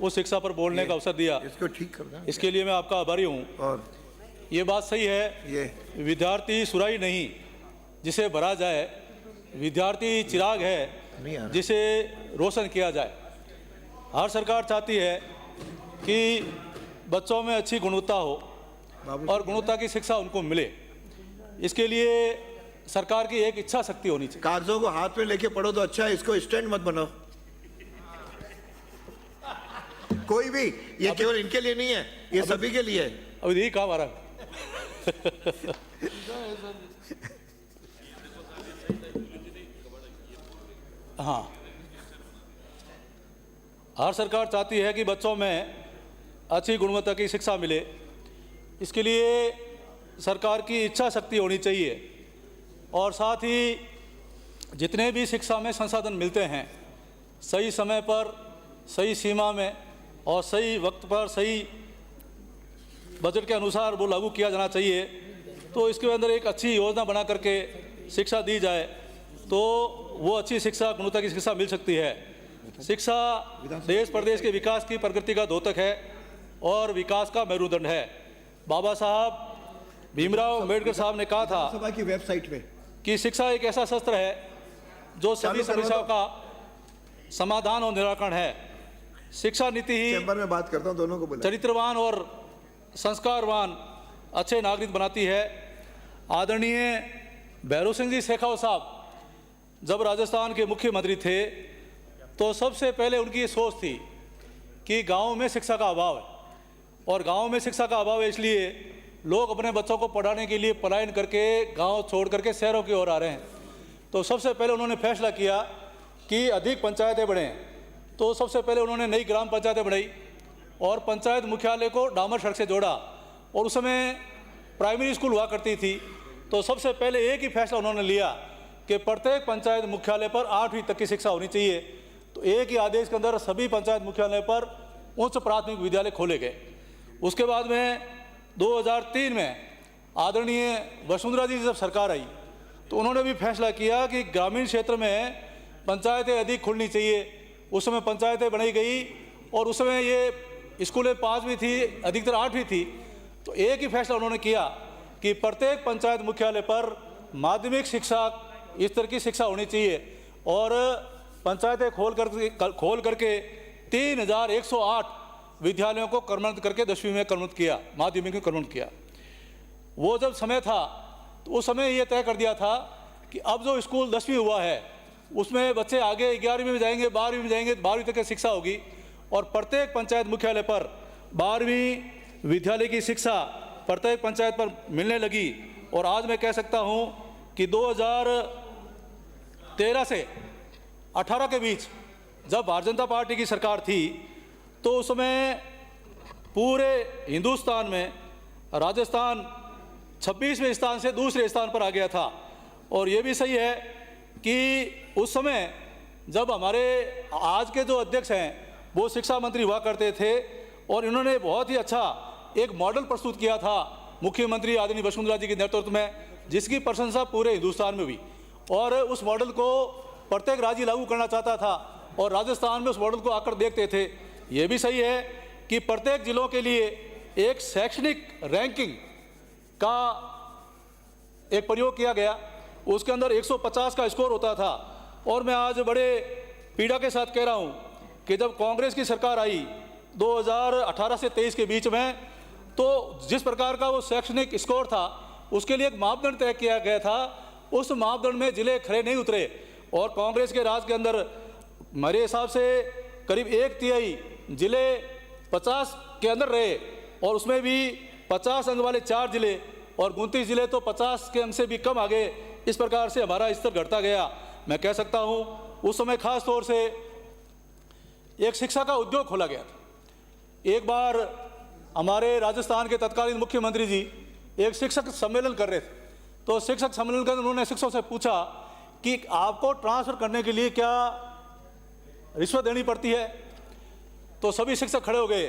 उस शिक्षा पर बोलने का अवसर दिया, इसको ठीक करना, इसके लिए मैं आपका आभारी हूँ। और ये बात सही है, ये विद्यार्थी सुराही नहीं जिसे भरा जाए, विद्यार्थी चिराग है जिसे रोशन किया जाए। हर सरकार चाहती है कि बच्चों में अच्छी गुणवत्ता हो और गुणवत्ता की शिक्षा उनको मिले। इसके लिए सरकार की एक इच्छा शक्ति होनी चाहिए। कागजों को हाथ में लेके पढ़ो तो अच्छा है, इसको स्टैंड मत बनाओ। कोई भी, ये केवल इनके लिए नहीं है, ये सभी के लिए है। अभी यही काम आ रहा है। हाँ, हर सरकार चाहती है कि बच्चों में अच्छी गुणवत्ता की शिक्षा मिले। इसके लिए सरकार की इच्छा शक्ति होनी चाहिए और साथ ही जितने भी शिक्षा में संसाधन मिलते हैं सही समय पर, सही सीमा में और सही वक्त पर, सही बजट के अनुसार वो लागू किया जाना चाहिए। तो इसके अंदर एक अच्छी योजना बना करके शिक्षा दी जाए तो वो अच्छी शिक्षा, गुणवत्ता की शिक्षा मिल सकती है। शिक्षा देश प्रदेश के विकास की प्रगति का द्योतक है और विकास का मेरुदंड है। बाबा साहब भीमराव अम्बेडकर साहब ने कहा था सभा की वेबसाइट पे कि शिक्षा एक ऐसा शस्त्र है जो सभी समस्याओं का समाधान और निराकरण है। शिक्षा नीति ही चैम्बर में बात करता हूं, दोनों को बुला। चरित्रवान और संस्कारवान अच्छे नागरिक बनाती है। आदरणीय भैरव सिंह जी शेखावत साहब जब राजस्थान के मुख्यमंत्री थे तो सबसे पहले उनकी ये सोच थी कि गांव में शिक्षा का अभाव है और गांव में शिक्षा का अभाव है, इसलिए लोग अपने बच्चों को पढ़ाने के लिए पलायन करके गांव छोड़ करके शहरों की ओर आ रहे हैं। तो सबसे पहले उन्होंने फैसला किया कि अधिक पंचायतें बढ़ें। तो सबसे पहले उन्होंने नई ग्राम पंचायतें बढ़ाई और पंचायत मुख्यालय को डामर सड़क से जोड़ा। और उस समय प्राइमरी स्कूल हुआ करती थी। तो सबसे पहले एक ही फैसला उन्होंने लिया कि प्रत्येक पंचायत मुख्यालय पर 8वीं तक की शिक्षा होनी चाहिए। तो एक ही आदेश के अंदर सभी पंचायत मुख्यालय पर उच्च प्राथमिक विद्यालय खोले गए। उसके बाद में 2003 में आदरणीय वसुंधरा जी जब सरकार आई तो उन्होंने भी फैसला किया कि ग्रामीण क्षेत्र में पंचायतें अधिक खुलनी चाहिए। उस समय पंचायतें बनाई गई और उस समय ये स्कूलें 5वीं थी, अधिकतर 8वीं थी। तो एक ही फैसला उन्होंने किया कि प्रत्येक पंचायत मुख्यालय पर माध्यमिक शिक्षा स्तर की शिक्षा होनी चाहिए और पंचायतें खोल करके 3108 विद्यालयों को क्रमबद्ध करके 10वीं में क्रमबद्ध किया, माध्यमिक में क्रमबद्ध किया। वो जब समय था तो उस समय ये तय कर दिया था कि अब जो स्कूल 10वीं हुआ है उसमें बच्चे आगे 11वीं में जाएंगे, 12वीं में जाएंगे, 12वीं तक की शिक्षा होगी और प्रत्येक पंचायत मुख्यालय पर 12वीं विद्यालय की शिक्षा प्रत्येक पंचायत पर मिलने लगी। और आज मैं कह सकता हूँ कि 2013 से 18 के बीच जब भारतीय जनता पार्टी की सरकार थी तो उस समय पूरे हिंदुस्तान में राजस्थान 26वें स्थान से दूसरे स्थान पर आ गया था। और ये भी सही है कि उस समय जब हमारे आज के जो अध्यक्ष हैं वो शिक्षा मंत्री हुआ करते थे और इन्होंने बहुत ही अच्छा एक मॉडल प्रस्तुत किया था मुख्यमंत्री आदरणीय वसुंधरा जी के नेतृत्व में, जिसकी प्रशंसा पूरे हिंदुस्तान में हुई। और उस मॉडल को प्रत्येक राज्य लागू करना चाहता था और राजस्थान में उस मॉडल को आकर देखते थे। ये भी सही है कि प्रत्येक जिलों के लिए एक शैक्षणिक रैंकिंग का एक प्रयोग किया गया। उसके अंदर 150 का स्कोर होता था। और मैं आज बड़े पीड़ा के साथ कह रहा हूँ कि जब कांग्रेस की सरकार आई 2018 से 23 के बीच में, तो जिस प्रकार का वो शैक्षणिक स्कोर था उसके लिए एक मापदंड तय किया गया था। उस मापदंड में जिले खरे नहीं उतरे और कांग्रेस के राज के अंदर मेरे हिसाब से करीब 1/3 जिले 50 के अंदर रहे और उसमें भी 50 अंक वाले 4 जिले और 29 जिले तो 50 के अंक से भी कम आ गए। इस प्रकार से हमारा स्तर घटता गया। मैं कह सकता हूँ उस समय खास तौर से एक शिक्षा का उद्योग खोला गया था। एक बार हमारे राजस्थान के तत्कालीन मुख्यमंत्री जी एक शिक्षक सम्मेलन कर रहे थे। तो शिक्षक सम्मेलन कर उन्होंने शिक्षकों से पूछा कि आपको ट्रांसफ़र करने के लिए क्या रिश्वत देनी पड़ती है। तो सभी शिक्षक खड़े हो गए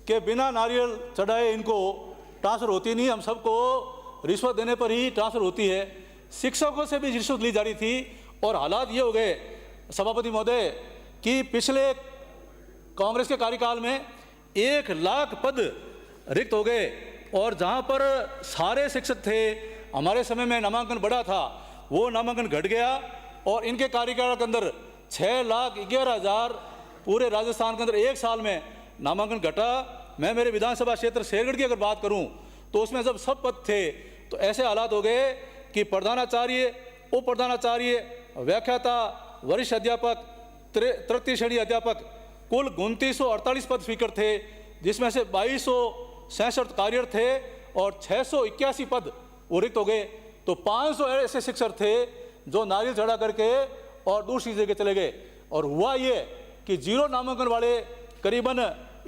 कि बिना नारियल चढ़ाए इनको ट्रांसफ़र होती नहीं, हम सबको रिश्वत देने पर ही ट्रांसफ़र होती है। शिक्षकों से भी रिश्वत ली जा रही थी और हालात ये हो गए सभापति महोदय कि पिछले कांग्रेस के कार्यकाल में 1 लाख पद रिक्त हो गए, और जहाँ पर सारे शिक्षक थे, हमारे समय में नामांकन बढ़ा था, वो नामांकन घट गया। और इनके कार्यकाल के अंदर 6,11,000 पूरे राजस्थान के अंदर 1 साल में नामांकन घटा। मैं मेरे विधानसभा क्षेत्र शेरगढ़ की अगर बात करूं तो उसमें जब सब पद थे तो ऐसे हालात हो गए कि प्रधानाचार्य, उप प्रधानाचार्य, व्याख्याता, वरिष्ठ अध्यापक, तृतीय श्रेणी अध्यापक, कुल 2948 पद स्वीकृत थे, जिसमें से 2266 कार्यरत थे और 681 पद वो रिक्त हो गए। तो 500 ऐसे शिक्षक थे जो नारियल चढ़ा करके और दूसरी जगह चले गए। और हुआ ये कि 0 नामांकन वाले करीबन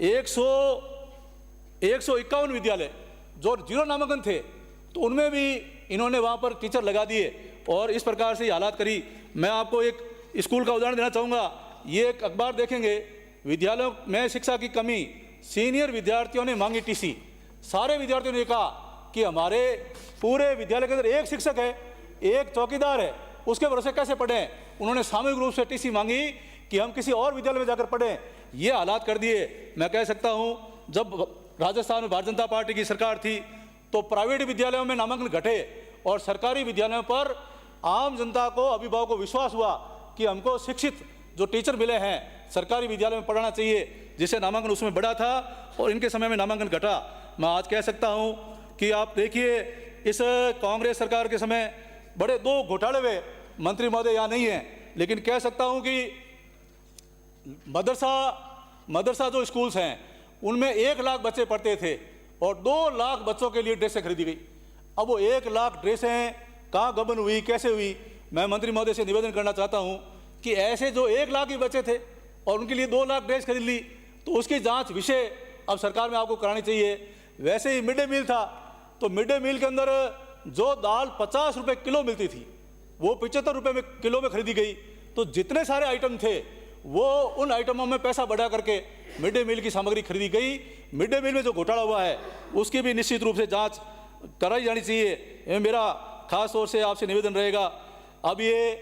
151 विद्यालय जो 0 नामांकन थे, तो उनमें भी इन्होंने वहाँ पर टीचर लगा दिए और इस प्रकार से हालात करी। मैं आपको एक स्कूल का उदाहरण देना चाहूँगा। ये एक अखबार देखेंगे, विद्यालयों में शिक्षा की कमी, सीनियर विद्यार्थियों ने मांगी टीसी। सारे विद्यार्थियों ने कहा कि हमारे पूरे विद्यालय के अंदर 1 शिक्षक है, 1 चौकीदार है, उसके भरोसे कैसे पढ़ें। उन्होंने सामूहिक रूप से टीसी मांगी कि हम किसी और विद्यालय में जाकर पढ़ें। ये हालात कर दिए। मैं कह सकता हूँ जब राजस्थान में भारतीय जनता पार्टी की सरकार थी तो प्राइवेट विद्यालयों में नामांकन घटे और सरकारी विद्यालयों पर आम जनता को, अभिभावकों को विश्वास हुआ कि हमको शिक्षित जो टीचर मिले हैं सरकारी विद्यालय में पढ़ाना चाहिए, जिससे नामांकन उसमें बढ़ा था और इनके समय में नामांकन घटा। मैं आज कह सकता हूँ कि आप देखिए इस कांग्रेस सरकार के समय बड़े 2 घोटाले हुए। मंत्री महोदय यहाँ नहीं हैं, लेकिन कह सकता हूँ कि मदरसा जो स्कूल्स हैं उनमें 1 लाख बच्चे पढ़ते थे और 2 लाख बच्चों के लिए ड्रेसें खरीदी गई। अब वो 1 लाख ड्रेसें कहाँ गबन हुई, कैसे हुई। मैं मंत्री महोदय से निवेदन करना चाहता हूँ कि ऐसे जो 1 लाख ही बच्चे थे और उनके लिए 2 लाख ड्रेस खरीद ली, तो उसकी जांच विषय अब सरकार में आपको करानी चाहिए। वैसे ही मिड डे मील था, तो मिड डे मील के अंदर जो दाल 50 रुपये किलो मिलती थी वो 75 रुपये में किलो में खरीदी गई। तो जितने सारे आइटम थे वो उन आइटमों में पैसा बढ़ा करके मिड डे मील की सामग्री खरीदी गई। मिड डे मील में जो घोटाला हुआ है उसकी भी निश्चित रूप से जांच कराई जानी चाहिए। ये मेरा खास तौर से आपसे निवेदन रहेगा। अब ये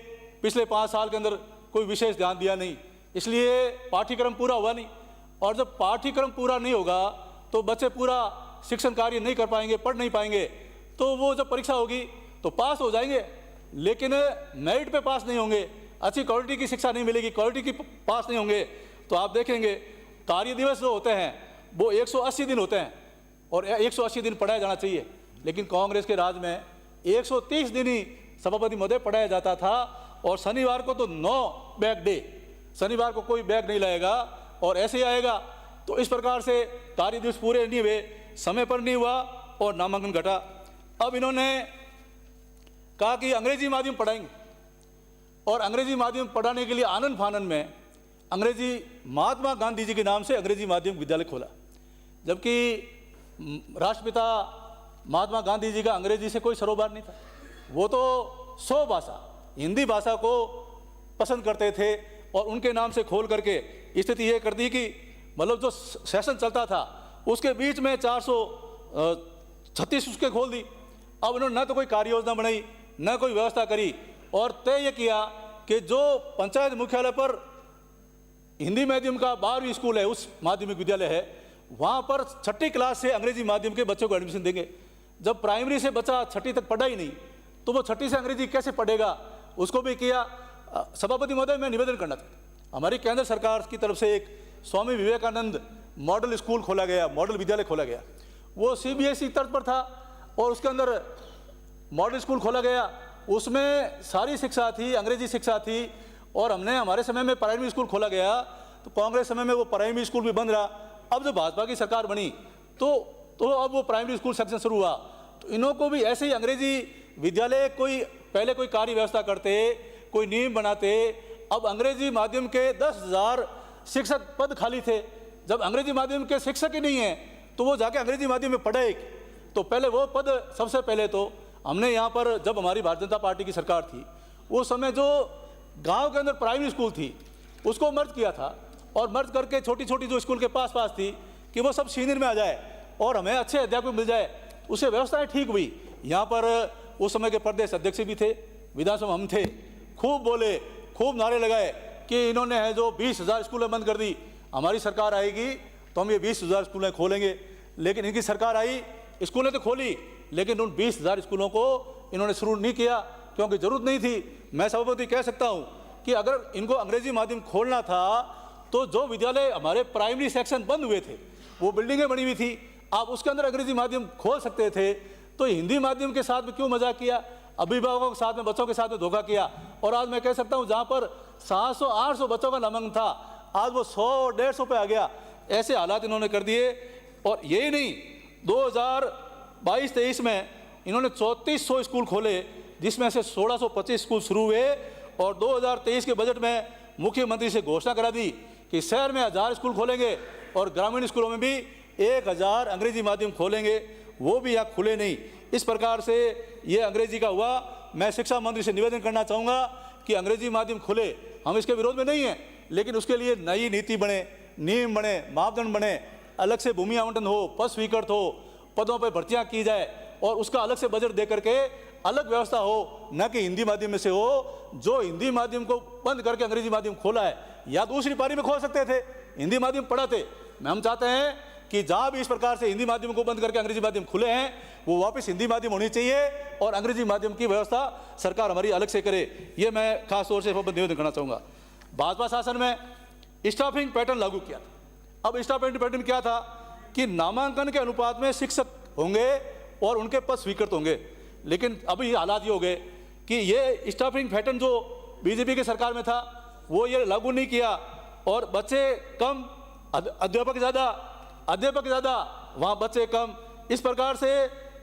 पिछले 5 साल के अंदर कोई विशेष ध्यान दिया नहीं, इसलिए पाठ्यक्रम पूरा हुआ नहीं। और जब पाठ्यक्रम पूरा नहीं होगा तो बच्चे पूरा शिक्षण कार्य नहीं कर पाएंगे, पढ़ नहीं पाएंगे। तो वो जब परीक्षा होगी तो पास हो जाएंगे, लेकिन मेरिट पे पास नहीं होंगे, अच्छी क्वालिटी की शिक्षा नहीं मिलेगी, क्वालिटी की पास नहीं होंगे। तो आप देखेंगे कार्य दिवस जो होते हैं वो 180 दिन होते हैं और 180 दिन पढ़ाया जाना चाहिए, लेकिन कांग्रेस के राज में 130 दिन ही सभापति महोदय पढ़ाया जाता था। और शनिवार को तो नो बैग डे, शनिवार को कोई बैग नहीं लाएगा और ऐसे ही आएगा। तो इस प्रकार से कार्य दिवस पूरे नहीं हुए, समय पर नहीं हुआ और नामांकन घटा। अब इन्होंने कहा कि अंग्रेजी माध्यम पढ़ाएंगे और अंग्रेजी माध्यम पढ़ाने के लिए आनंद फानन में अंग्रेजी महात्मा गांधी जी के नाम से अंग्रेजी माध्यम विद्यालय खोला, जबकि राष्ट्रपिता महात्मा गांधी जी का अंग्रेजी से कोई सरोकार नहीं था। वो तो 100 भाषा, हिंदी भाषा को पसंद करते थे और उनके नाम से खोल करके स्थिति ये कर दी कि मतलब जो सेशन चलता था उसके बीच में 436 उसके खोल दी। अब उन्होंने न तो कोई कार्य योजना बनाई, न कोई व्यवस्था करी और तय ये किया कि जो पंचायत मुख्यालय पर हिंदी माध्यम का 12वीं स्कूल है, उस माध्यमिक विद्यालय है, वहाँ पर 6ठी क्लास से अंग्रेजी माध्यम के बच्चों को एडमिशन देंगे। जब प्राइमरी से बच्चा 6ठी तक पढ़ा ही नहीं तो वो 6ठी से अंग्रेजी कैसे पढ़ेगा, उसको भी किया। सभापति महोदय, मैं निवेदन करना चाहता हूँ, हमारी केंद्र सरकार की तरफ से एक स्वामी विवेकानंद मॉडल स्कूल खोला गया, मॉडल विद्यालय खोला गया। वो CBSE तर्ज पर था और उसके अंदर मॉडल स्कूल खोला गया, उसमें सारी शिक्षा थी, अंग्रेजी शिक्षा थी। और हमने हमारे समय में प्राइमरी स्कूल खोला गया, तो कांग्रेस समय में वो प्राइमरी स्कूल भी बंद रहा। अब जब भाजपा की सरकार बनी तो अब वो प्राइमरी स्कूल सेक्शन शुरू हुआ। तो इनको भी ऐसे ही अंग्रेजी विद्यालय कोई पहले कोई कार्य व्यवस्था करते, कोई नियम बनाते। अब अंग्रेजी माध्यम के 10,000 शिक्षक पद खाली थे। जब अंग्रेजी माध्यम के शिक्षक ही नहीं हैं तो वो जाके अंग्रेजी माध्यम में पढ़े। तो पहले वो पद, सबसे पहले तो हमने यहाँ पर जब हमारी भारतीय जनता पार्टी की सरकार थी उस समय जो गांव के अंदर प्राइमरी स्कूल थी उसको मर्ज किया था और मर्ज करके छोटी छोटी जो स्कूल के पास थी कि वो सब सीनियर में आ जाए और हमें अच्छे अध्यापक मिल जाए, उससे व्यवस्थाएं ठीक हुई। यहाँ पर उस समय के प्रदेश अध्यक्ष भी थे, विधानसभा हम थे, खूब बोले, खूब नारे लगाए कि इन्होंने है जो 20,000 स्कूलें बंद कर दी, हमारी सरकार आएगी तो हम ये 20,000 स्कूलें खोलेंगे। लेकिन इनकी सरकार आई, स्कूलें तो खोली, लेकिन उन 20,000 स्कूलों को इन्होंने शुरू नहीं किया क्योंकि ज़रूरत नहीं थी। मैं सभापति कह सकता हूँ कि अगर इनको अंग्रेजी माध्यम खोलना था तो जो विद्यालय हमारे प्राइमरी सेक्शन बंद हुए थे, वो बिल्डिंगें बनी हुई थी, आप उसके अंदर अंग्रेजी माध्यम खोल सकते थे। तो हिंदी माध्यम के साथ में क्यों मजाक किया, अभिभावकों के साथ में, बच्चों के साथ में धोखा किया। और आज मैं कह सकता हूँ जहाँ पर 700-800 बच्चों का नामांकन था, आज वो 100-150 पे आ गया। ऐसे हालात इन्होंने कर दिए। और यही नहीं, 2022-23 में इन्होंने 3400 स्कूल खोले, जिसमें से 1625 स्कूल शुरू हुए। और 2023 के बजट में मुख्यमंत्री से घोषणा करा दी कि शहर में 1000 स्कूल खोलेंगे और ग्रामीण स्कूलों में भी 1000 अंग्रेजी माध्यम खोलेंगे, वो भी यहाँ खुले नहीं। इस प्रकार से ये अंग्रेजी का हुआ। मैं शिक्षा मंत्री से निवेदन करना चाहूँगा कि अंग्रेजी माध्यम खुले, हम इसके विरोध में नहीं हैं, लेकिन उसके लिए नई नीति बने, नियम बने, मापदंड बने, अलग से भूमि आवंटन हो, पद स्वीकृत हो, पदों पर भर्तियाँ की जाए और उसका अलग से बजट दे करके अलग व्यवस्था हो, न कि हिंदी माध्यम में से हो। जो हिंदी माध्यम को बंद करके अंग्रेजी माध्यम खोला है, या दूसरी पारी में खोल सकते थे, हिंदी माध्यम पढ़ाते। हम चाहते हैं कि जहाँ भी इस प्रकार से हिंदी माध्यम को बंद करके अंग्रेजी माध्यम खुले हैं, वो वापस हिंदी माध्यम होनी चाहिए और अंग्रेजी माध्यम की व्यवस्था सरकार हमारी अलग से करे। ये मैं खास तौर से निवेदन करना चाहूँगा। भाजपा शासन में स्टाफिंग पैटर्न लागू किया था। अब स्टाफिंग पैटर्न क्या था कि नामांकन के अनुपात में शिक्षक होंगे और उनके पद स्वीकृत होंगे। लेकिन अभी हालात ये हो गए कि ये स्टाफिंग पैटर्न जो बीजेपी की सरकार में था, वो ये लागू नहीं किया और बच्चे कम, अध्यापक ज़्यादा, वहाँ बच्चे कम। इस प्रकार से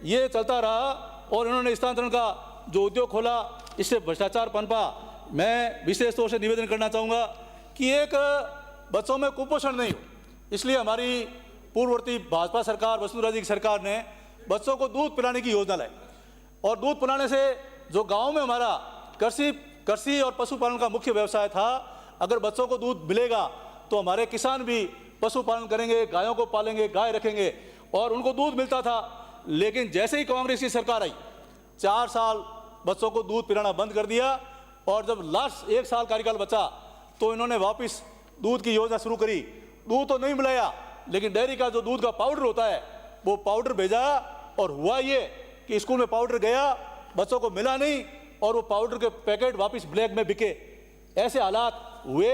ये चलता रहा और इन्होंने स्थानांतरण का जो उद्योग खोला, इससे भ्रष्टाचार पनपा। मैं विशेष तौर से निवेदन करना चाहूँगा कि एक बच्चों में कुपोषण नहीं हो, इसलिए हमारी पूर्ववर्ती भाजपा सरकार, वसुंधरा जी की सरकार ने बच्चों को दूध पिलाने की योजना लाई। और दूध पिलाने से जो गांव में हमारा कृषि और पशुपालन का मुख्य व्यवसाय था, अगर बच्चों को दूध मिलेगा तो हमारे किसान भी पशुपालन करेंगे, गायों को पालेंगे, गाय रखेंगे और उनको दूध मिलता था। लेकिन जैसे ही कांग्रेस की सरकार आई, 4 साल बच्चों को दूध पिलाना बंद कर दिया और जब लास्ट 1 साल कार्यकाल बचा तो इन्होंने वापस दूध की योजना शुरू करी। दूध तो नहीं मिलाया, लेकिन डेयरी का जो दूध का पाउडर होता है, वो पाउडर भेजा और हुआ ये कि स्कूल में पाउडर गया, बच्चों को मिला नहीं और वो पाउडर के पैकेट वापस ब्लैक में बिके। ऐसे हालात हुए।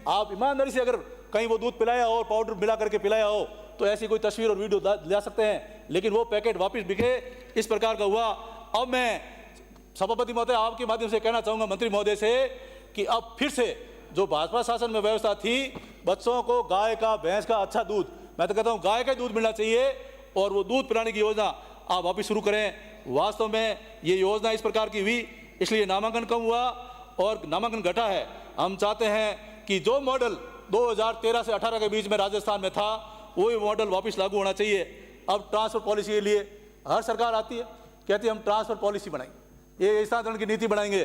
आप ईमानदारी से अगर कहीं वो दूध पिलाया हो और पाउडर मिला करके पिलाया हो तो ऐसी कोई तस्वीर और वीडियो ला सकते हैं, लेकिन वो पैकेट वापस बिके। इस प्रकार का हुआ। अब मैं सभापति महोदय आपके माध्यम से कहना चाहूँगा मंत्री महोदय से कि अब फिर से जो भाजपा शासन में व्यवस्था थी, बच्चों को गाय का, भैंस का अच्छा दूध, मैं तो कहता हूँ गाय का दूध मिलना चाहिए और वो दूध पिलाने की योजना आप वापस शुरू करें। वास्तव में ये योजना इस प्रकार की हुई, इसलिए नामांकन कम हुआ और नामांकन घटा है। हम चाहते हैं कि जो मॉडल 2013 से 18 के बीच में राजस्थान में था, वही मॉडल वापस लागू होना चाहिए। अब ट्रांसफर पॉलिसी के लिए हर सरकार आती है, कहती है हम ट्रांसफर पॉलिसी बनाएंगे, ये स्थानांतरण की नीति बनाएंगे।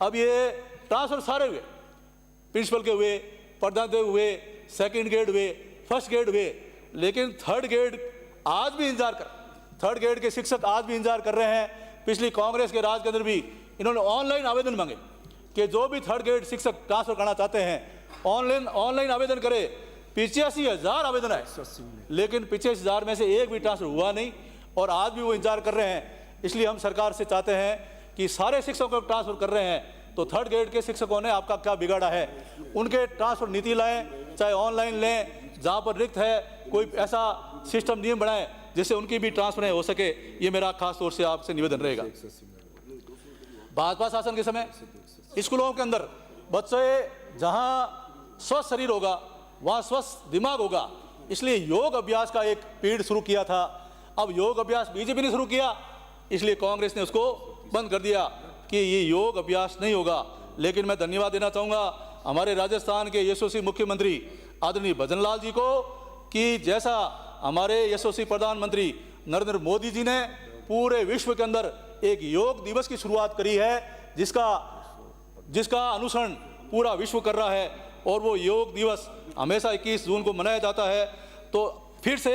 अब ये ट्रांसफर सारे हुए, प्रिंसिपल के हुए, प्रधानाध्यापक हुए, सेकंड ग्रेड हुए, फर्स्ट ग्रेड हुए, लेकिन थर्ड ग्रेड आज भी इंतजार कर, थर्ड ग्रेड के शिक्षक आज भी इंतजार कर रहे हैं। पिछली कांग्रेस के राज के अंदर भी इन्होंने ऑनलाइन आवेदन मांगे कि जो भी थर्ड ग्रेड शिक्षक ट्रांसफर करना चाहते हैं ऑनलाइन आवेदन करें। 85,000 आवेदन आए, लेकिन 85,000 में से एक भी ट्रांसफर हुआ नहीं और आज भी वो इंतजार कर रहे हैं। इसलिए हम सरकार से चाहते हैं कि सारे शिक्षकों को ट्रांसफर कर रहे हैं तो थर्ड ग्रेड के शिक्षकों ने आपका क्या बिगाड़ा है, उनके ट्रांसफर नीति लाएं, चाहे ऑनलाइन लें, जहाँ पर रिक्त है कोई ऐसा सिस्टम नियम बनाएं जिससे उनकी भी ट्रांसफर हो सके। ये मेरा खास तौर से आपसे निवेदन रहेगा। भाजपा शासन के समय स्कूलों के अंदर बच्चे जहाँ स्वस्थ शरीर होगा वहाँ स्वस्थ दिमाग होगा, इसलिए योग अभ्यास का एक पीरियड शुरू किया था। अब योग अभ्यास बीजेपी ने शुरू किया, इसलिए कांग्रेस ने उसको बंद कर दिया कि ये योग अभ्यास नहीं होगा। लेकिन मैं धन्यवाद देना चाहूँगा हमारे राजस्थान के यशस्वी मुख्यमंत्री आदरणीय भजन लाल जी को कि जैसा हमारे यशस्वी प्रधानमंत्री नरेंद्र मोदी जी ने पूरे विश्व के अंदर एक योग दिवस की शुरुआत करी है, जिसका अनुसरण पूरा विश्व कर रहा है और वो योग दिवस हमेशा 21 जून को मनाया जाता है। तो फिर से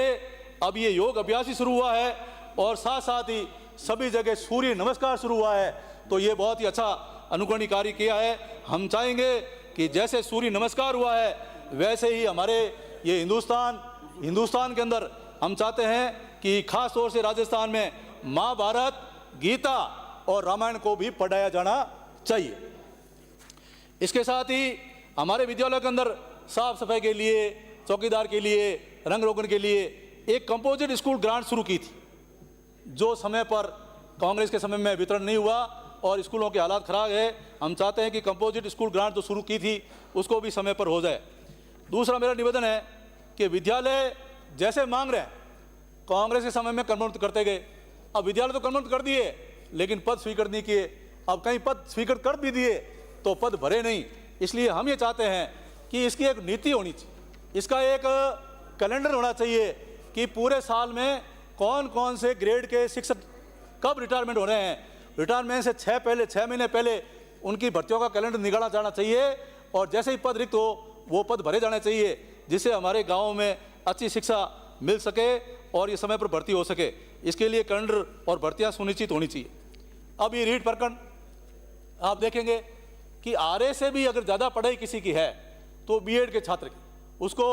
अब ये योग अभ्यास ही शुरू हुआ है और साथ साथ ही सभी जगह सूर्य नमस्कार शुरू हुआ है। तो ये बहुत ही अच्छा अनुकरणीय कार्य किया है। हम चाहेंगे कि जैसे सूर्य नमस्कार हुआ है वैसे ही हमारे ये हिंदुस्तान के अंदर हम चाहते हैं कि खास तौर से राजस्थान में महाभारत, गीता और रामायण को भी पढ़ाया जाना चाहिए। इसके साथ ही हमारे विद्यालयों के अंदर साफ सफाई के लिए, चौकीदार के लिए, रंग रोगन के लिए एक कंपोजिट स्कूल ग्रांट शुरू की थी, जो समय पर कांग्रेस के समय में वितरण नहीं हुआ और स्कूलों के हालात खराब है। हम चाहते हैं कि कंपोजिट स्कूल ग्रांट जो शुरू की थी उसको भी समय पर हो जाए। दूसरा मेरा निवेदन है कि विद्यालय जैसे मांग रहे हैं, कांग्रेस के समय में कर्मोन्नत करते गए, अब विद्यालय तो कर्मोन्नत कर दिए लेकिन पद स्वीकृत नहीं किए। अब कहीं पद स्वीकृत कर भी दिए तो पद भरे नहीं। इसलिए हम ये चाहते हैं कि इसकी एक नीति होनी चाहिए, इसका एक कैलेंडर होना चाहिए कि पूरे साल में कौन कौन से ग्रेड के शिक्षक कब रिटायरमेंट हो रहे हैं। रिटायरमेंट से 6 महीने पहले उनकी भर्तियों का कैलेंडर निकाला जाना चाहिए और जैसे ही पद रिक्त हो वो पद भरे जाने चाहिए, जिससे हमारे गाँव में अच्छी शिक्षा मिल सके और ये समय पर भर्ती हो सके। इसके लिए कैलेंडर और भर्तियाँ सुनिश्चित होनी चाहिए। अब ये रीट प्रकरण आप देखेंगे कि आरए से भी अगर ज़्यादा पढ़ाई किसी की है तो बीएड के छात्र की, उसको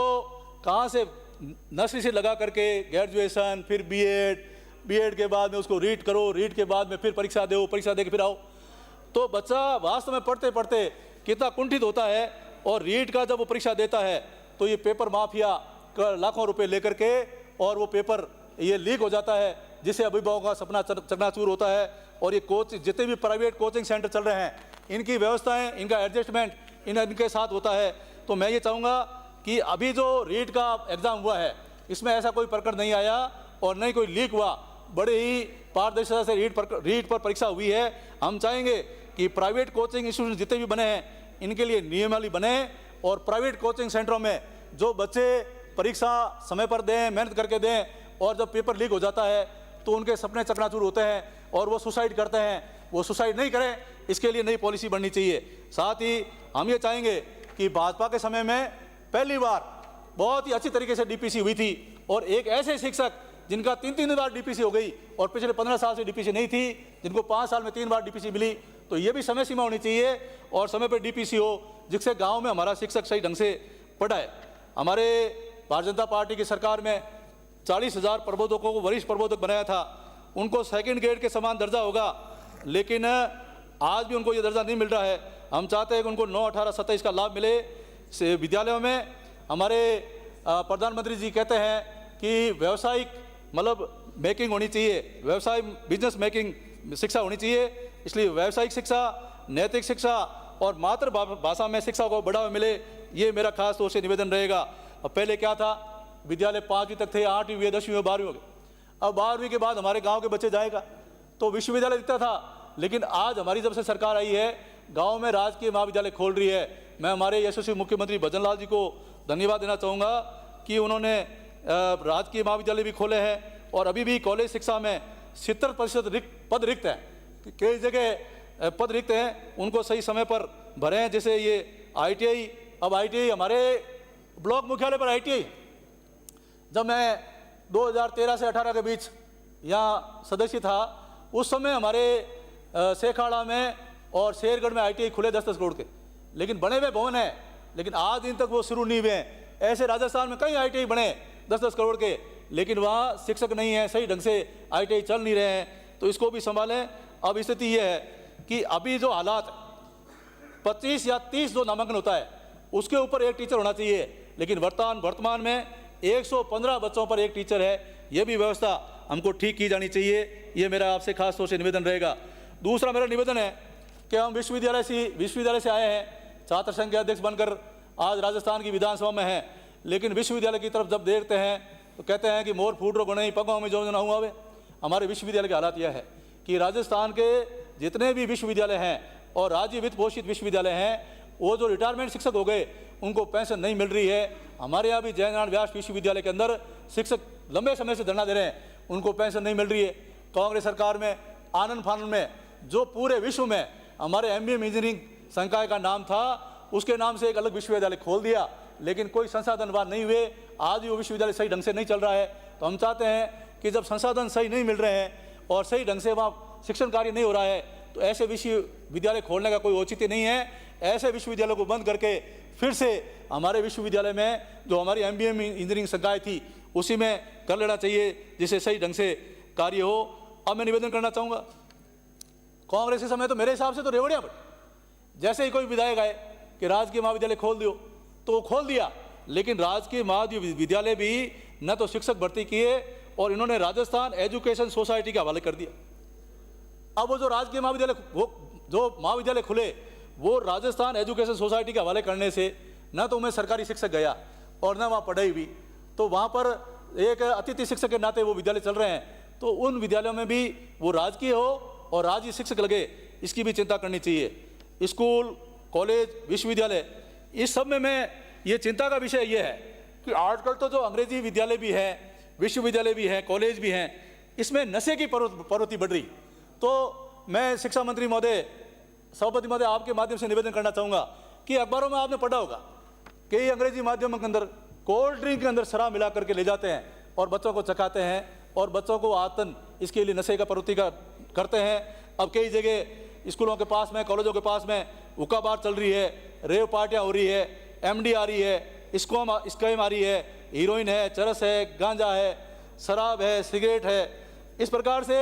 कहाँ से नर्सरी से लगा करके ग्रेजुएशन, फिर बीएड के बाद में उसको रीट करो, रीट के बाद में फिर परीक्षा दो, परीक्षा दे के फिर आओ, तो बच्चा वास्तव में पढ़ते पढ़ते कितना कुंठित होता है। और रीट का जब वो परीक्षा देता है तो ये पेपर माफिया लाखों रुपए लेकर के और वो पेपर ये लीक हो जाता है, जिससे अभिभावकों का सपना चकनाचूर होता है। और ये जितने भी प्राइवेट कोचिंग सेंटर चल रहे हैं, इनकी व्यवस्थाएं, इनका एडजस्टमेंट इनके साथ होता है। तो मैं ये चाहूँगा कि अभी जो रीट का एग्ज़ाम हुआ है इसमें ऐसा कोई प्रकरण नहीं आया और नहीं कोई लीक हुआ, बड़े ही पारदर्शिता से रीट पर परीक्षा हुई है। हम चाहेंगे कि प्राइवेट कोचिंग इंस्टीट्यूशन जितने भी बने हैं इनके लिए नियमावली बने और प्राइवेट कोचिंग सेंटरों में जो बच्चे परीक्षा समय पर दें, मेहनत करके दें, और जब पेपर लीक हो जाता है तो उनके सपने चकनाचूर होते हैं और वो सुसाइड करते हैं, वो सुसाइड नहीं करें, इसके लिए नई पॉलिसी बननी चाहिए। साथ ही हम ये चाहेंगे कि भाजपा के समय में पहली बार बहुत ही अच्छी तरीके से डीपीसी हुई थी और एक ऐसे शिक्षक जिनका 3 बार डीपीसी हो गई और पिछले 15 साल से डीपीसी नहीं थी, जिनको 5 साल में 3 बार डीपीसी मिली, तो ये भी समय सीमा होनी चाहिए और समय पर डीपीसी हो, जिससे गाँव में हमारा शिक्षक सही ढंग से पढ़ाए। हमारे भारतीय जनता पार्टी की सरकार में 40,000 प्रबोधकों को वरिष्ठ प्रबोधक बनाया था, उनको सेकंड ग्रेड के समान दर्जा होगा, लेकिन आज भी उनको ये दर्जा नहीं मिल रहा है। हम चाहते हैं कि उनको 9, 18, 27 का लाभ मिले। से विद्यालयों में हमारे प्रधानमंत्री जी कहते हैं कि व्यवसायिक मतलब मेकिंग होनी चाहिए, व्यवसाय बिजनेस मेकिंग शिक्षा होनी चाहिए। इसलिए व्यवसायिक शिक्षा, नैतिक शिक्षा और मातृभाषा में शिक्षा को बढ़ावा मिले, ये मेरा खास तौर से निवेदन रहेगा। अब पहले क्या था, विद्यालय 5वीं तक थे, 8वीं हुए, 10वीं हुए, 12वीं हो गए। अब 12वीं के बाद हमारे गांव के बच्चे जाएगा तो विश्वविद्यालय दिखता था, लेकिन आज हमारी जब से सरकार आई है गांव में राजकीय महाविद्यालय खोल रही है। मैं हमारे यशस्वी मुख्यमंत्री भजन लाल जी को धन्यवाद देना चाहूँगा कि उन्होंने राजकीय महाविद्यालय भी खोले हैं और अभी भी कॉलेज शिक्षा में 70% पद रिक्त हैं, कई जगह पद रिक्त हैं, उनको सही समय पर भरें। जैसे ये ITI, अब ITI हमारे ब्लॉक मुख्यालय पर ITI, जब मैं 2013 से 18 के बीच यहाँ सदस्य था, उस समय हमारे सेखाड़ा में और शेरगढ़ में ITI खुले 10-10 करोड़ के, लेकिन बने हुए भवन हैं, लेकिन आज दिन तक वो शुरू नहीं हुए हैं। ऐसे राजस्थान में कई ITI बने 10-10 करोड़ के, लेकिन वहाँ शिक्षक नहीं है, सही ढंग से ITI चल नहीं रहे हैं, तो इसको भी संभालें। अब स्थिति ये है कि अभी जो हालात 25 या 30 जो नामांकन होता है उसके ऊपर एक टीचर होना चाहिए, लेकिन वर्तमान में 115 बच्चों पर एक टीचर है। ये भी व्यवस्था हमको ठीक की जानी चाहिए, ये मेरा आपसे खास तौर से निवेदन रहेगा। दूसरा मेरा निवेदन है कि हम विश्वविद्यालय से आए हैं, छात्र संघ के अध्यक्ष बनकर आज राजस्थान की विधानसभा में हैं, लेकिन विश्वविद्यालय की तरफ जब देखते हैं तो कहते हैं कि मोर फूट रो गणई पगों में जो ना हुआ वे। हमारे विश्वविद्यालय की हालत यह है कि राजस्थान के जितने भी विश्वविद्यालय हैं और राज्य वित्त पोषित विश्वविद्यालय हैं, वो जो रिटायरमेंट शिक्षक हो गए उनको पेंशन नहीं मिल रही है। हमारे यहाँ भी जयनारायण व्यास विश्वविद्यालय के अंदर शिक्षक लंबे समय से धरना दे रहे हैं, उनको पेंशन नहीं मिल रही है। कांग्रेस सरकार में आनंद फानंद में जो पूरे विश्व में हमारे MBA इंजीनियरिंग संकाय का नाम था, उसके नाम से एक अलग विश्वविद्यालय खोल दिया, लेकिन कोई संसाधनवान नहीं हुए। आज भी वो विश्वविद्यालय सही ढंग से नहीं चल रहा है। तो हम चाहते हैं कि जब संसाधन सही नहीं मिल रहे हैं और सही ढंग से वहाँ शिक्षण कार्य नहीं हो रहा है, तो ऐसे विश्वविद्यालय खोलने का कोई औचित्य नहीं है। ऐसे विश्वविद्यालयों को बंद करके फिर से हमारे विश्वविद्यालय में जो हमारी MBA इंजीनियरिंग संकाय थी उसी में कर लेना चाहिए, जिससे सही ढंग से कार्य हो। अब मैं निवेदन करना चाहूँगा, कांग्रेस के समय तो मेरे हिसाब से तो रेवड़ियाँ पड़ी। जैसे ही कोई विधायक आए कि राजकीय महाविद्यालय खोल दियो, तो वो खोल दिया, लेकिन राजकीय महाविद्यालय भी न तो शिक्षक भर्ती किए और इन्होंने राजस्थान एजुकेशन सोसाइटी के हवाले कर दिया। अब वो जो राजकीय महाविद्यालय, वो जो महाविद्यालय खुले वो राजस्थान एजुकेशन सोसाइटी के हवाले करने से न तो मैं सरकारी शिक्षक गया और न वहाँ पढ़ाई हुई, तो वहाँ पर एक अतिथि शिक्षक के नाते वो विद्यालय चल रहे हैं, तो उन विद्यालयों में भी वो राजकीय हो और राजकीय शिक्षक लगे, इसकी भी चिंता करनी चाहिए। स्कूल, कॉलेज, विश्वविद्यालय, इस सब में मैं ये चिंता का विषय ये है कि आजकल तो जो अंग्रेजी विद्यालय भी है, विश्वविद्यालय भी हैं, कॉलेज भी हैं, इसमें नशे की प्रवृत्ति बढ़ रही। तो मैं शिक्षा मंत्री महोदय, सभापति महोदय, आपके माध्यम से निवेदन करना चाहूँगा कि अखबारों में आपने पढ़ा होगा कि अंग्रेजी माध्यम के अंदर कोल्ड ड्रिंक के अंदर शराब मिला करके ले जाते हैं और बच्चों को चखाते हैं और बच्चों को आतन इसके लिए नशे का प्रवृत्ति करते हैं। अब कई जगह स्कूलों के पास में, कॉलेजों के पास में हुक्का बार चल रही है, रेव पार्टियाँ हो रही है, MD आ रही है, स्कैम आ रही है, हीरोइन है, चरस है, गांजा है, शराब है, सिगरेट है। इस प्रकार से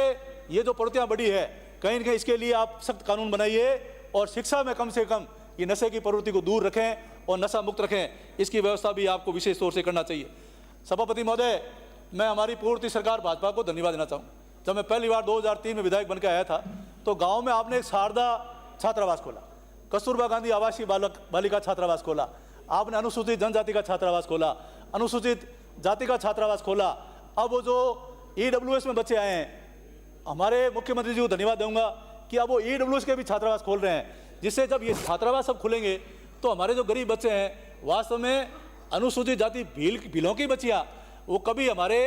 ये जो प्रवृत्तियाँ बढ़ी है, कहीं न कहीं इसके लिए आप सख्त कानून बनाइए और शिक्षा में कम से कम ये नशे की प्रवृत्ति को दूर रखें और नशा मुक्त रखें, इसकी व्यवस्था भी आपको विशेष तौर से करना चाहिए। सभापति महोदय, मैं हमारी पूर्व सरकार भाजपा को धन्यवाद देना चाहूँ। जब मैं पहली बार 2003 में विधायक बनकर आया था तो गांव में आपने एक शारदा छात्रावास खोला, कस्तूरबा गांधी आवासीय बालिका छात्रावास खोला, आपने अनुसूचित जनजाति का छात्रावास खोला, अनुसूचित जाति का छात्रावास खोला। अब वो जो EWS में बच्चे आए हैं, हमारे मुख्यमंत्री जी को धन्यवाद दूंगा कि अब वो EWS के भी छात्रावास खोल रहे हैं, जिससे जब ये छात्रावास सब खुलेंगे तो हमारे जो गरीब बच्चे हैं, वास्तव में अनुसूचित जाति भीलों की बच्चियाँ, वो कभी हमारे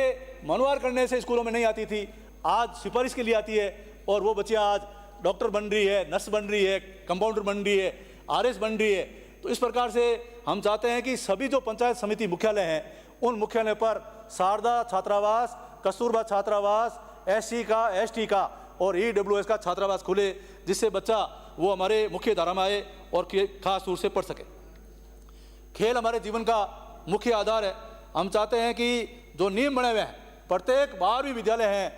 मनोवार करने से स्कूलों में नहीं आती थी, आज सिफारिश के लिए आती है और वो बच्चियाँ आज डॉक्टर बन रही है, नर्स बन रही है, कंपाउंडर बन रही है, RS बन रही है। तो इस प्रकार से हम चाहते हैं कि सभी जो पंचायत समिति मुख्यालय हैं, उन मुख्यालय पर शारदा छात्रावास, कस्तूरबा छात्रावास, SC का, ST का और EWS का छात्रावास खुले, जिससे बच्चा वो हमारे मुख्य धारा में आए और खास तौर से पढ़ सके। खेल हमारे जीवन का मुख्य आधार है। हम चाहते हैं कि जो नियम बने हुए हैं, प्रत्येक 12वीं विद्यालय हैं,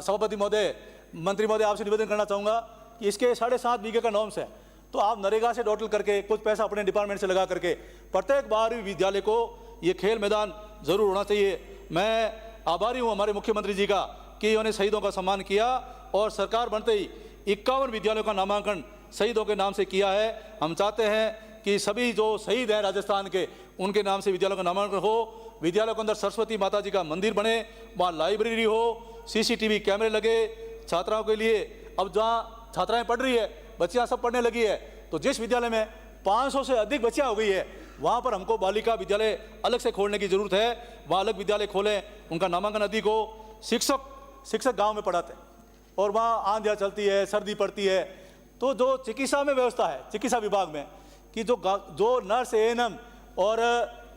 सभापति महोदय, मंत्री महोदय, आपसे निवेदन करना चाहूँगा कि इसके 7.5 बीघे का नॉर्म्स है, तो आप नरेगा से टोटल करके कुछ पैसा अपने डिपार्टमेंट से लगा करके प्रत्येक 12वीं विद्यालय को ये खेल मैदान जरूर होना चाहिए। मैं आभारी हूँ हमारे मुख्यमंत्री जी का कि उन्होंने शहीदों का सम्मान किया और सरकार बनते ही 51 विद्यालयों का नामांकन शहीदों के नाम से किया है। हम चाहते हैं कि सभी जो शहीद हैं राजस्थान के, उनके नाम से विद्यालयों का नामांकन हो, विद्यालयों के अंदर सरस्वती माता जी का मंदिर बने, वहाँ लाइब्रेरी हो, CCTV कैमरे लगे छात्राओं के लिए। अब जहाँ छात्राएं पढ़ रही है, बच्चियाँ सब पढ़ने लगी है, तो जिस विद्यालय में 500 से अधिक बच्चियाँ हो गई है, वहाँ पर हमको बालिका विद्यालय अलग से खोलने की जरूरत है। वहाँ अलग विद्यालय खोलें, उनका नामांकन अधिक हो। शिक्षक गाँव में पढ़ाते हैं और वहाँ आंधियाँ चलती है, सर्दी पड़ती है, तो जो चिकित्सा में व्यवस्था है, चिकित्सा विभाग में, कि जो नर्स, ANM और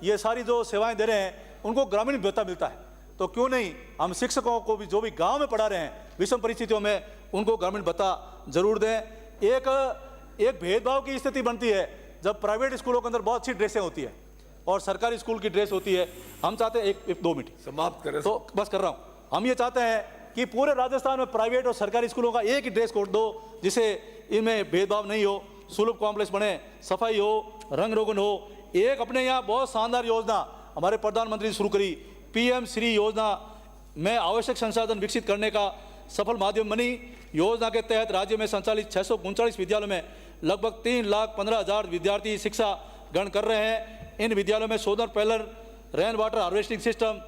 ये सारी जो सेवाएं दे रहे हैं, उनको ग्रामीण भत्ता मिलता है, तो क्यों नहीं हम शिक्षकों को भी जो भी गांव में पढ़ा रहे हैं विषम परिस्थितियों में, उनको ग्रामीण भत्ता जरूर दें। एक भेदभाव की स्थिति बनती है जब प्राइवेट स्कूलों के अंदर बहुत अच्छी ड्रेसें होती है और सरकारी स्कूल की ड्रेस होती है। हम चाहते हैं, एक 2 मिनट समाप्त करें, तो बस कर रहा हूँ। हम ये चाहते हैं कि पूरे राजस्थान में प्राइवेट और सरकारी स्कूलों का एक ही ड्रेस कोड दो, जिससे इनमें भेदभाव नहीं हो, सुलभ कॉम्प्लेक्स बने, सफाई हो, रंग रोगन हो। एक अपने यहाँ बहुत शानदार योजना हमारे प्रधानमंत्री ने शुरू करी, PM श्री योजना में आवश्यक संसाधन विकसित करने का सफल माध्यम बनी। योजना के तहत राज्य में संचालित 639 विद्यालयों में लगभग 3,15,000 विद्यार्थी शिक्षा ग्रहण कर रहे हैं। इन विद्यालयों में solar panel, rain water harvesting system,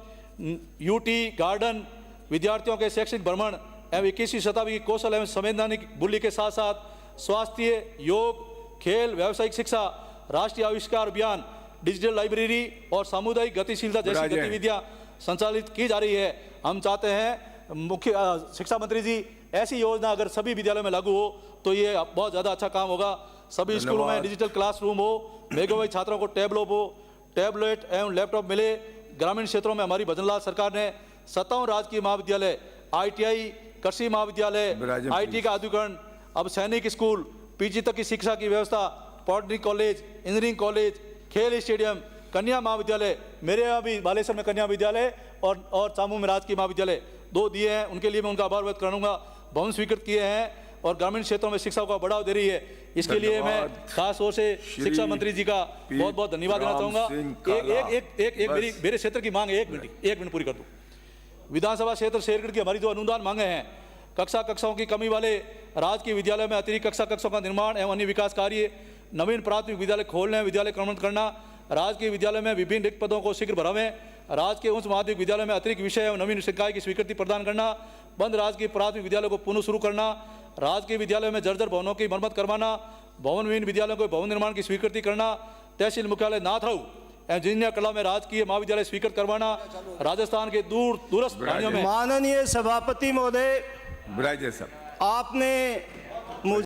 UT garden, विद्यार्थियों के शैक्षणिक भ्रमण एवं 21वीं शताब्दी की कौशल एवं संवैधानिक मूल्य के साथ साथ स्वास्थ्य, योग, खेल, व्यावसायिक शिक्षा, राष्ट्रीय आविष्कार अभियान, डिजिटल लाइब्रेरी और सामुदायिक गतिशीलता जैसी गतिविधियां संचालित की जा रही है। हम चाहते हैं मुख्य शिक्षा मंत्री जी, ऐसी योजना अगर सभी विद्यालयों में लागू हो तो ये बहुत ज़्यादा अच्छा काम होगा। सभी स्कूलों में डिजिटल क्लासरूम हो, मेघावी छात्रों को टैबलेट एवं लैपटॉप मिले। ग्रामीण क्षेत्रों में हमारी भजनलाल सरकार ने 57 राजकीय महाविद्यालय, ITI, कृषि महाविद्यालय, IT का आधुनिकीकरण, अब सैनिक स्कूल, PG तक की शिक्षा की व्यवस्था पॉलिटेक्निक कॉलेज, इंजीनियरिंग कॉलेज, खेल स्टेडियम, कन्या महाविद्यालय, मेरे यहाँ भी बालेश्वर में कन्या विद्यालय और चामू में राजकीय महाविद्यालय 2 दिए हैं, उनके लिए मैं उनका आभार व्यक्त करूँगा। भवन स्वीकृत किए हैं और ग्रामीण क्षेत्रों में शिक्षा को बढ़ावा दे रही है, इसके लिए मैं खास तौर से शिक्षा मंत्री जी का बहुत बहुत धन्यवाद देना चाहूँगा। एक मेरे क्षेत्र की मांग है, 1 मिनट पूरी कर दूँ। विधानसभा क्षेत्र शेरगढ़ की हमारी जो अनुदान मांगे हैं, कक्षाओं की कमी वाले राजकीय विद्यालय में अतिरिक्त कक्षाओं का निर्माण एवं अन्य विकास कार्य, नवीन प्राथमिक विद्यालय खोलने, विद्यालय क्रमबद्ध करना, राजकीय विद्यालय में विभिन्न रिक्त पदों को शीघ्र भरावें, राजकीय उच्च माध्यमिक विद्यालय में अतिरिक्त विषय एवं नवीन संकाय की स्वीकृति प्रदान करना, बंद राजकीय प्राथमिक विद्यालय को पुनः शुरू करना, राजकीय विद्यालय में जर्जर भवनों की मरम्मत करवाना, भवनविहीन विद्यालयों को भवन निर्माण की स्वीकृति करना, तहसील मुख्यालय नाथराऊ एवं जिनिया कला में राजकीय महाविद्यालय स्वीकृत करवाना, राजस्थान के दूरस्थ स्थानों में। माननीय सभापति महोदय, ब्राजे साहब, आपने मुझे